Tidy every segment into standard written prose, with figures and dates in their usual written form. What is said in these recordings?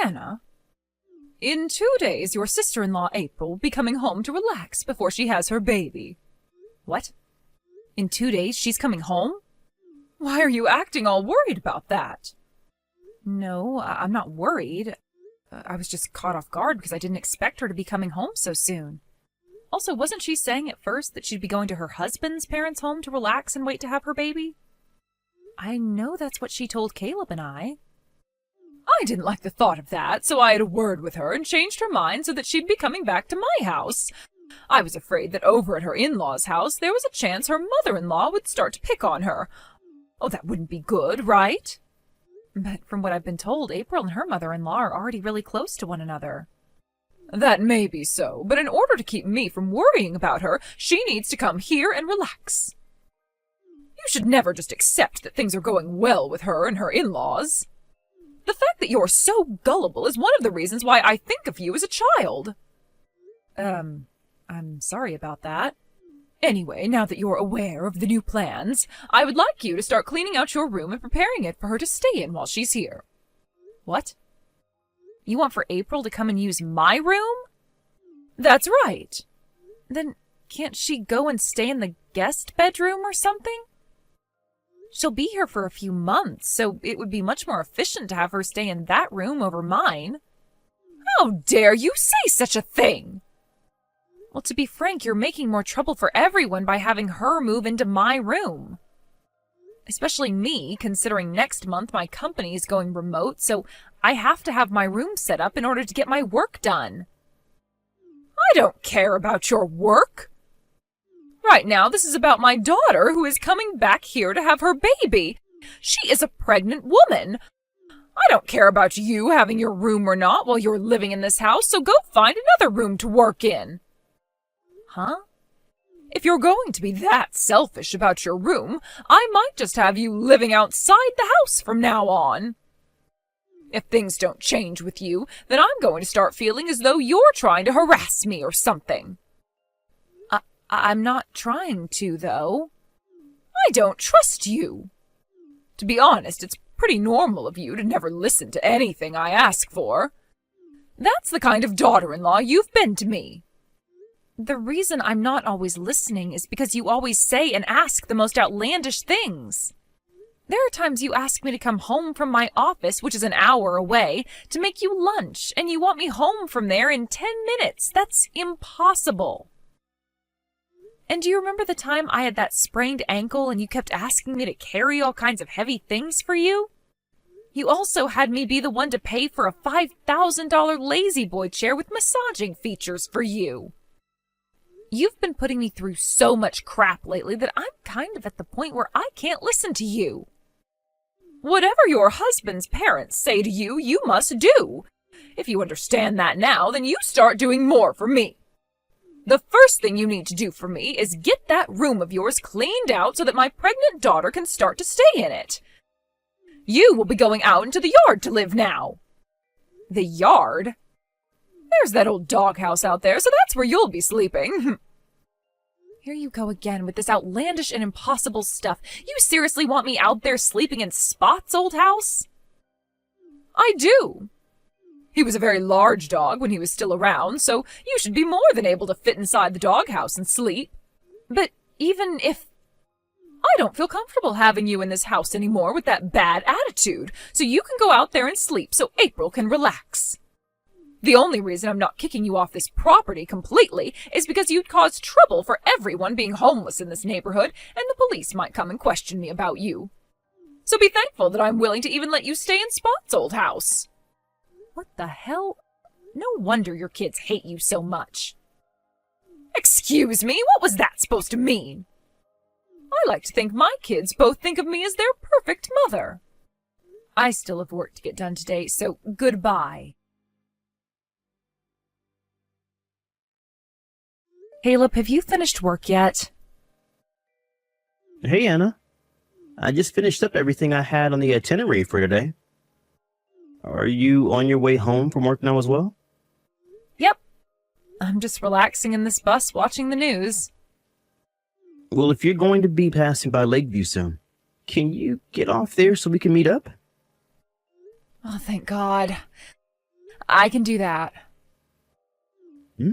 Anna, in 2 days your sister-in-law April will be coming home to relax before she has her baby. What? In 2 days she's coming home? Why are you acting all worried about that? No, I'm not worried. I was just caught off guard because I didn't expect her to be coming home so soon. Also, wasn't she saying at first that she'd be going to her husband's parents' home to relax and wait to have her baby? I know that's what she told Caleb and I. I didn't like the thought of that, so I had a word with her and changed her mind so that she'd be coming back to my house. I was afraid that over at her in-laws' house there was a chance her mother-in-law would start to pick on her. Oh, that wouldn't be good, right? But from what I've been told, April and her mother-in-law are already really close to one another. That may be so, but in order to keep me from worrying about her, she needs to come here and relax. You should never just accept that things are going well with her and her in-laws. The fact that you're so gullible is one of the reasons why I think of you as a child. I'm sorry about that. Anyway, now that you're aware of the new plans, I would like you to start cleaning out your room and preparing it for her to stay in while she's here. What? You want for April to come and use my room? That's right. Then can't she go and stay in the guest bedroom or something? She'll be here for a few months, so it would be much more efficient to have her stay in that room over mine. How dare you say such a thing? Well, to be frank, you're making more trouble for everyone by having her move into my room. Especially me, considering next month my company is going remote, so I have to have my room set up in order to get my work done. I don't care about your work. Right now, this is about my daughter who is coming back here to have her baby. She is a pregnant woman. I don't care about you having your room or not while you're living in this house, so go find another room to work in. Huh? If you're going to be that selfish about your room, I might just have you living outside the house from now on. If things don't change with you, then I'm going to start feeling as though you're trying to harass me or something. I'm not trying to, though. I don't trust you. To be honest, it's pretty normal of you to never listen to anything I ask for. That's the kind of daughter-in-law you've been to me. The reason I'm not always listening is because you always say and ask the most outlandish things. There are times you ask me to come home from my office, which is an hour away, to make you lunch, and you want me home from there in 10 minutes. That's impossible. And do you remember the time I had that sprained ankle and you kept asking me to carry all kinds of heavy things for you? You also had me be the one to pay for a $5,000 lazy boy chair with massaging features for you. You've been putting me through so much crap lately that I'm kind of at the point where I can't listen to you. Whatever your husband's parents say to you, you must do. If you understand that now, then you start doing more for me. The first thing you need to do for me is get that room of yours cleaned out so that my pregnant daughter can start to stay in it. You will be going out into the yard to live now. The yard? There's that old doghouse out there, so that's where you'll be sleeping. Here you go again with this outlandish and impossible stuff. You seriously want me out there sleeping in Spot's old house? I do. He was a very large dog when he was still around, so you should be more than able to fit inside the doghouse and sleep. But even if... I don't feel comfortable having you in this house anymore with that bad attitude, so you can go out there and sleep so April can relax. The only reason I'm not kicking you off this property completely is because you'd cause trouble for everyone being homeless in this neighborhood, and the police might come and question me about you. So be thankful that I'm willing to even let you stay in Spot's old house. What the hell? No wonder your kids hate you so much. Excuse me, what was that supposed to mean? I like to think my kids both think of me as their perfect mother. I still have work to get done today, so goodbye. Caleb, have you finished work yet? Hey, Anna. I just finished up everything I had on the itinerary for today. Are you on your way home from work now as well? Yep. I'm just relaxing in this bus watching the news. Well, if you're going to be passing by Lakeview soon, can you get off there so we can meet up? Oh, thank God. I can do that. Hmm?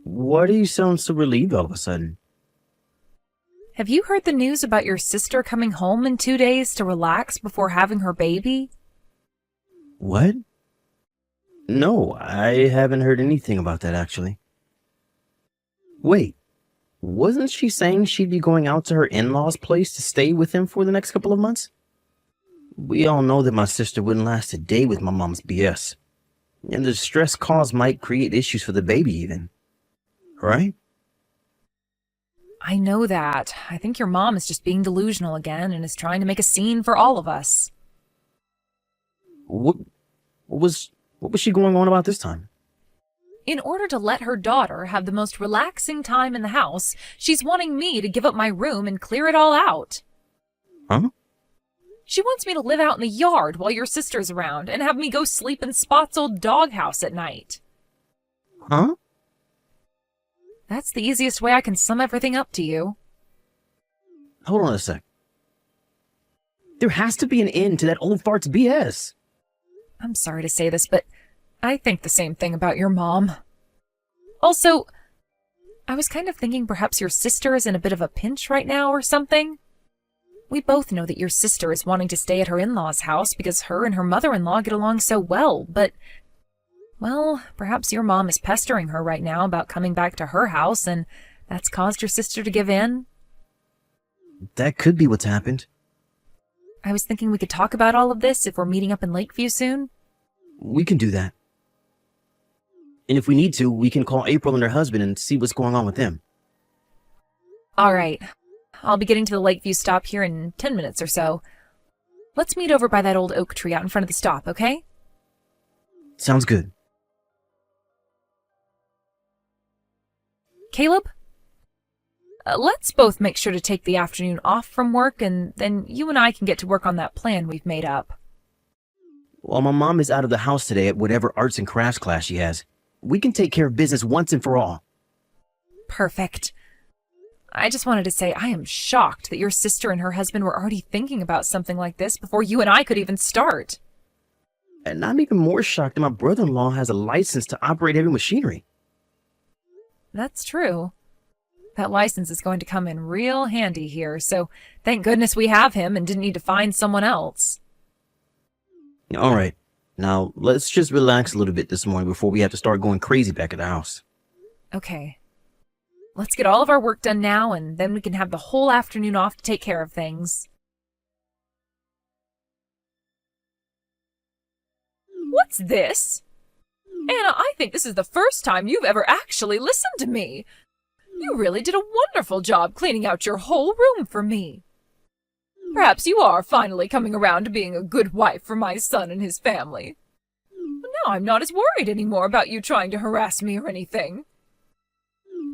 Why do you sound so relieved all of a sudden? Have you heard the news about your sister coming home in 2 days to relax before having her baby? What? No, I haven't heard anything about that actually. Wait, wasn't she saying she'd be going out to her in-laws' place to stay with him for the next couple of months? We all know that my sister wouldn't last a day with my mom's BS. And the stress caused might create issues for the baby even. Right? I know that. I think your mom is just being delusional again and is trying to make a scene for all of us. What, what was she going on about this time? In order to let her daughter have the most relaxing time in the house, she's wanting me to give up my room and clear it all out. Huh? She wants me to live out in the yard while your sister's around and have me go sleep in Spot's old doghouse at night. Huh? That's the easiest way I can sum everything up to you. Hold on a sec. There has to be an end to that old fart's BS. I'm sorry to say this, but I think the same thing about your mom. Also, I was kind of thinking perhaps your sister is in a bit of a pinch right now or something. We both know that your sister is wanting to stay at her in-laws' house because her and her mother-in-law get along so well, but, well, perhaps your mom is pestering her right now about coming back to her house, and that's caused your sister to give in. That could be what's happened. I was thinking we could talk about all of this if we're meeting up in Lakeview soon. We can do that. And if we need to, we can call April and her husband and see what's going on with them. All right. I'll be getting to the Lakeview stop here in 10 minutes or so. Let's meet over by that old oak tree out in front of the stop, okay? Sounds good. Caleb? Let's both make sure to take the afternoon off from work, and then you and I can get to work on that plan we've made up. While my mom is out of the house today at whatever arts and crafts class she has, we can take care of business once and for all. Perfect. I just wanted to say I am shocked that your sister and her husband were already thinking about something like this before you and I could even start. And I'm even more shocked that my brother-in-law has a license to operate heavy machinery. That's true. That license is going to come in real handy here, so thank goodness we have him and didn't need to find someone else. All right. Now, let's just relax a little bit this morning before we have to start going crazy back at the house. Okay. Let's get all of our work done now, and then we can have the whole afternoon off to take care of things. What's this? Anna, I think this is the first time you've ever actually listened to me. You really did a wonderful job cleaning out your whole room for me. Perhaps you are finally coming around to being a good wife for my son and his family. But now I'm not as worried anymore about you trying to harass me or anything.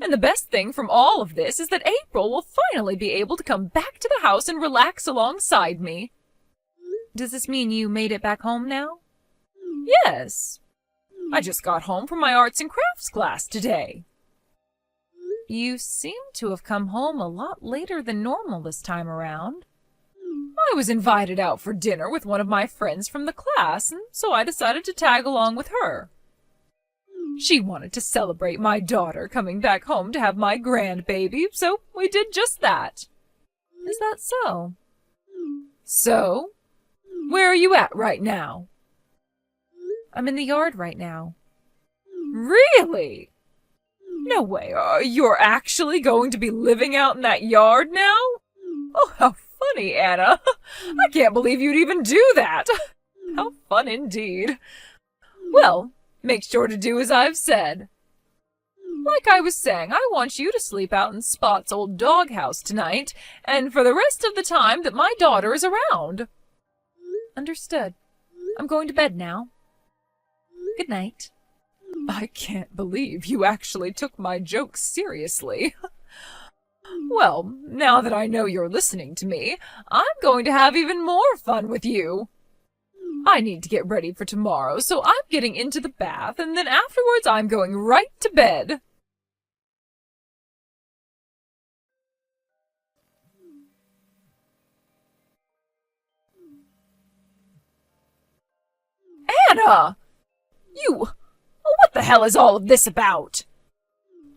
And the best thing from all of this is that April will finally be able to come back to the house and relax alongside me. Does this mean you made it back home now? Yes. I just got home from my arts and crafts class today. You seem to have come home a lot later than normal this time around. I was invited out for dinner with one of my friends from the class, and so I decided to tag along with her. She wanted to celebrate my daughter coming back home to have my grandbaby, so we did just that. Is that so? So, where are you at right now? I'm in the yard right now. Really? No way, you're actually going to be living out in that yard now? Oh, how funny, Anna. I can't believe you'd even do that. How fun indeed. Well, make sure to do as I've said. Like I was saying, I want you to sleep out in Spot's old doghouse tonight, and for the rest of the time that my daughter is around. Understood. I'm going to bed now. Good night. I can't believe you actually took my joke seriously. Well, now that I know you're listening to me, I'm going to have even more fun with you. I need to get ready for tomorrow, so I'm getting into the bath, and then afterwards I'm going right to bed. Anna! What the hell is all of this about?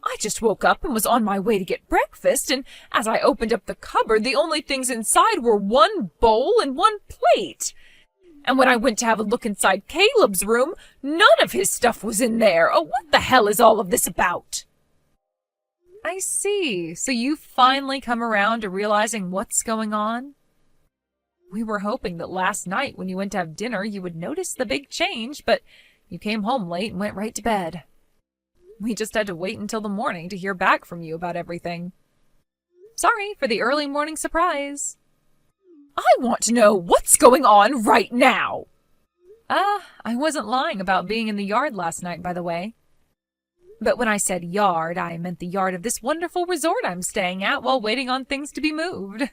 I just woke up and was on my way to get breakfast, and as I opened up the cupboard, the only things inside were one bowl and one plate. And when I went to have a look inside Caleb's room, none of his stuff was in there. Oh, what the hell is all of this about? I see. So you've finally come around to realizing what's going on? We were hoping that last night when you went to have dinner, you would notice the big change, but you came home late and went right to bed. We just had to wait until the morning to hear back from you about everything. Sorry for the early morning surprise. I want to know what's going on right now. I wasn't lying about being in the yard last night, by the way. But when I said yard, I meant the yard of this wonderful resort I'm staying at while waiting on things to be moved.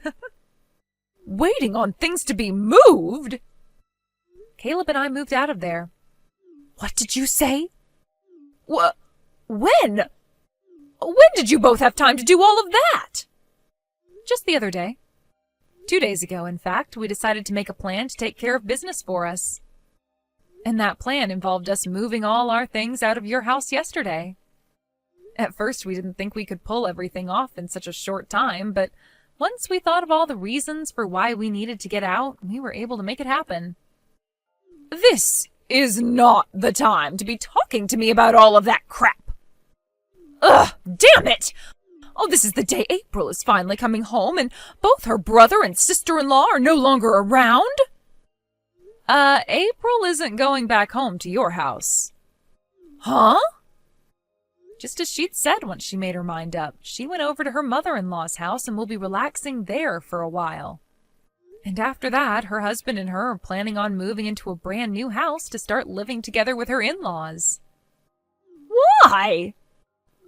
Waiting on things to be moved? Caleb and I moved out of there. What did you say? When? When did you both have time to do all of that? Just the other day. 2 days ago, in fact, we decided to make a plan to take care of business for us. And that plan involved us moving all our things out of your house yesterday. At first, we didn't think we could pull everything off in such a short time, but once we thought of all the reasons for why we needed to get out, we were able to make it happen. This is not the time to be talking to me about all of that crap. Ugh, damn it! Oh, this is the day April is finally coming home, and both her brother and sister-in-law are no longer around? April isn't going back home to your house. Huh? Just as she'd said once she made her mind up, she went over to her mother-in-law's house and will be relaxing there for a while. And after that, her husband and her are planning on moving into a brand new house to start living together with her in-laws. Why?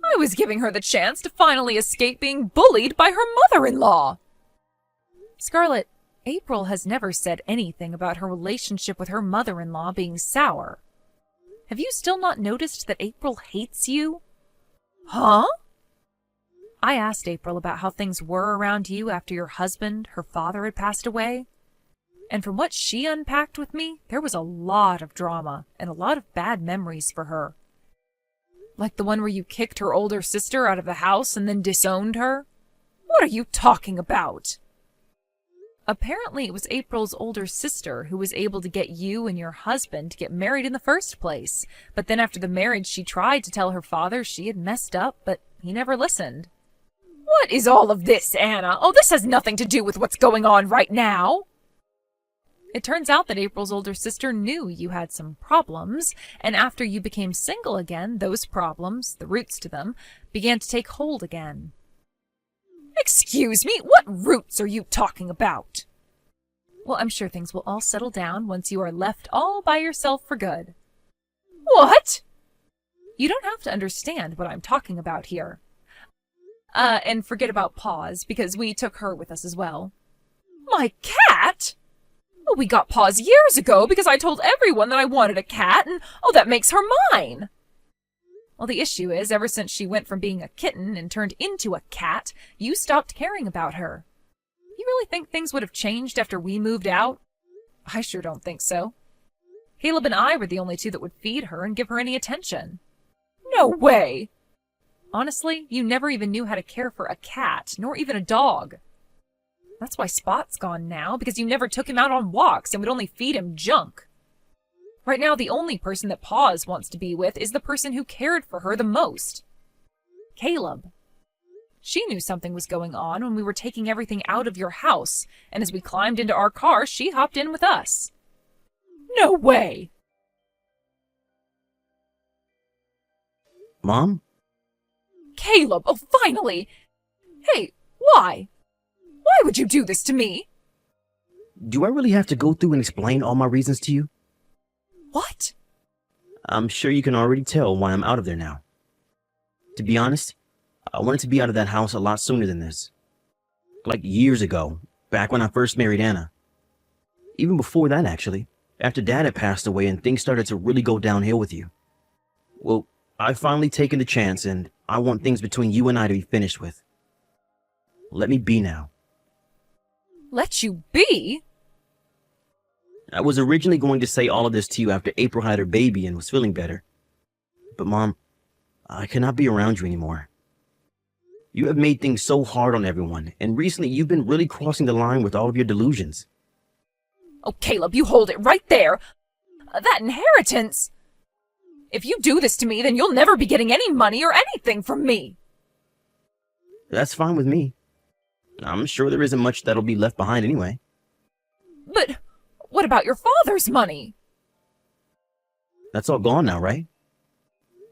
I was giving her the chance to finally escape being bullied by her mother-in-law. Scarlett, April has never said anything about her relationship with her mother-in-law being sour. Have you still not noticed that April hates you? Huh? I asked April about how things were around you after your husband, her father, had passed away. And from what she unpacked with me, there was a lot of drama and a lot of bad memories for her. Like the one where you kicked her older sister out of the house and then disowned her? What are you talking about? Apparently it was April's older sister who was able to get you and your husband to get married in the first place. But then after the marriage, she tried to tell her father she had messed up, but he never listened. What is all of this, Anna? Oh, this has nothing to do with what's going on right now. It turns out that April's older sister knew you had some problems, and after you became single again, those problems, the roots to them, began to take hold again. Excuse me, what roots are you talking about? Well, I'm sure things will all settle down once you are left all by yourself for good. What? You don't have to understand what I'm talking about here. And forget about Paws, because we took her with us as well. My cat? Oh, we got Paws years ago because I told everyone that I wanted a cat, and that makes her mine. Well, the issue is, ever since she went from being a kitten and turned into a cat, you stopped caring about her. You really think things would have changed after we moved out? I sure don't think so. Caleb and I were the only two that would feed her and give her any attention. No way! Honestly, you never even knew how to care for a cat, nor even a dog. That's why Spot's gone now, because you never took him out on walks and would only feed him junk. Right now, the only person that Paws wants to be with is the person who cared for her the most. Caleb. She knew something was going on when we were taking everything out of your house, and as we climbed into our car, she hopped in with us. No way! Mom? Caleb, oh, finally! Hey, why? Why would you do this to me? Do I really have to go through and explain all my reasons to you? What? I'm sure you can already tell why I'm out of there now. To be honest, I wanted to be out of that house a lot sooner than this. Like years ago, back when I first married Anna. Even before that, actually, after Dad had passed away and things started to really go downhill with you. Well, I've finally taken the chance, and I want things between you and I to be finished with. Let me be now. Let you be? I was originally going to say all of this to you after April had her baby and was feeling better. But Mom, I cannot be around you anymore. You have made things so hard on everyone, and recently you've been really crossing the line with all of your delusions. Oh, Caleb, you hold it right there. That inheritance! If you do this to me, then you'll never be getting any money or anything from me. That's fine with me. I'm sure there isn't much that'll be left behind anyway. But what about your father's money? That's all gone now, right?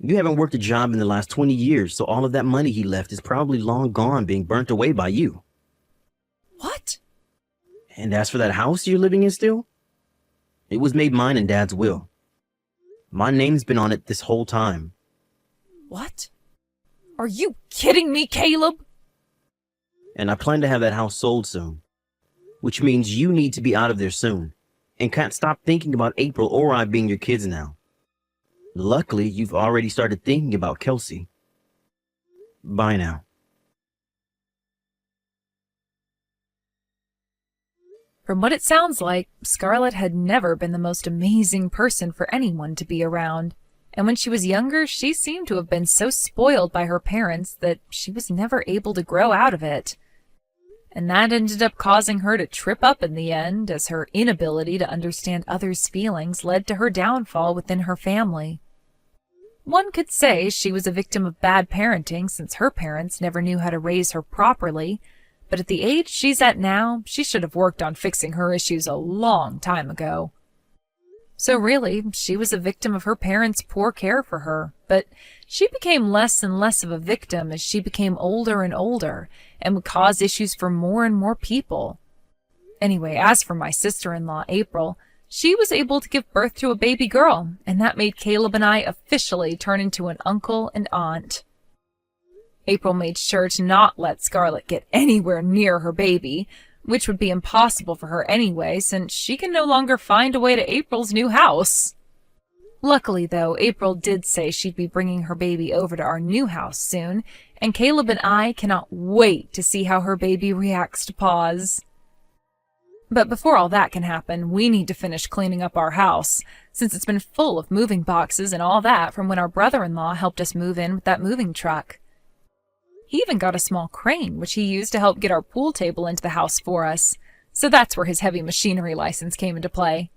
You haven't worked a job in the last 20 years, so all of that money he left is probably long gone, being burnt away by you. What? And as for that house you're living in still, it was made mine in Dad's will. My name's been on it this whole time. What? Are you kidding me, Caleb? And I plan to have that house sold soon, which means you need to be out of there soon, and can't stop thinking about April or I being your kids now. Luckily, you've already started thinking about Kelsey. Bye now. From what it sounds like, Scarlett had never been the most amazing person for anyone to be around. And when she was younger, she seemed to have been so spoiled by her parents that she was never able to grow out of it. And that ended up causing her to trip up in the end, as her inability to understand others' feelings led to her downfall within her family. One could say she was a victim of bad parenting since her parents never knew how to raise her properly, but at the age she's at now, she should have worked on fixing her issues a long time ago. So really, she was a victim of her parents' poor care for her, but she became less and less of a victim as she became older and older, and would cause issues for more and more people. Anyway, as for my sister-in-law, April, she was able to give birth to a baby girl, and that made Caleb and I officially turn into an uncle and aunt. April made sure to not let Scarlett get anywhere near her baby, which would be impossible for her anyway, since she can no longer find a way to April's new house. Luckily, though, April did say she'd be bringing her baby over to our new house soon, and Caleb and I cannot wait to see how her baby reacts to Paws. But before all that can happen, we need to finish cleaning up our house, since it's been full of moving boxes and all that from when our brother-in-law helped us move in with that moving truck. He even got a small crane, which he used to help get our pool table into the house for us, so that's where his heavy machinery license came into play.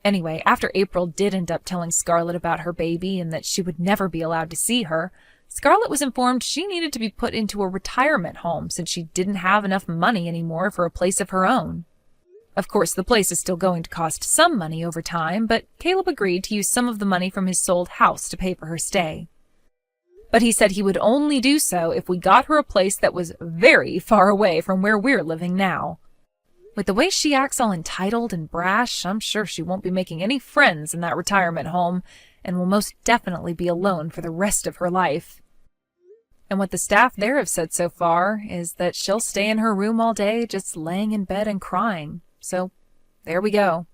Anyway, after April did end up telling Scarlett about her baby and that she would never be allowed to see her, Scarlett was informed she needed to be put into a retirement home since she didn't have enough money anymore for a place of her own. Of course, the place is still going to cost some money over time, but Caleb agreed to use some of the money from his sold house to pay for her stay. But he said he would only do so if we got her a place that was very far away from where we're living now. With the way she acts all entitled and brash, I'm sure she won't be making any friends in that retirement home, and will most definitely be alone for the rest of her life. And what the staff there have said so far is that she'll stay in her room all day just laying in bed and crying. So, there we go.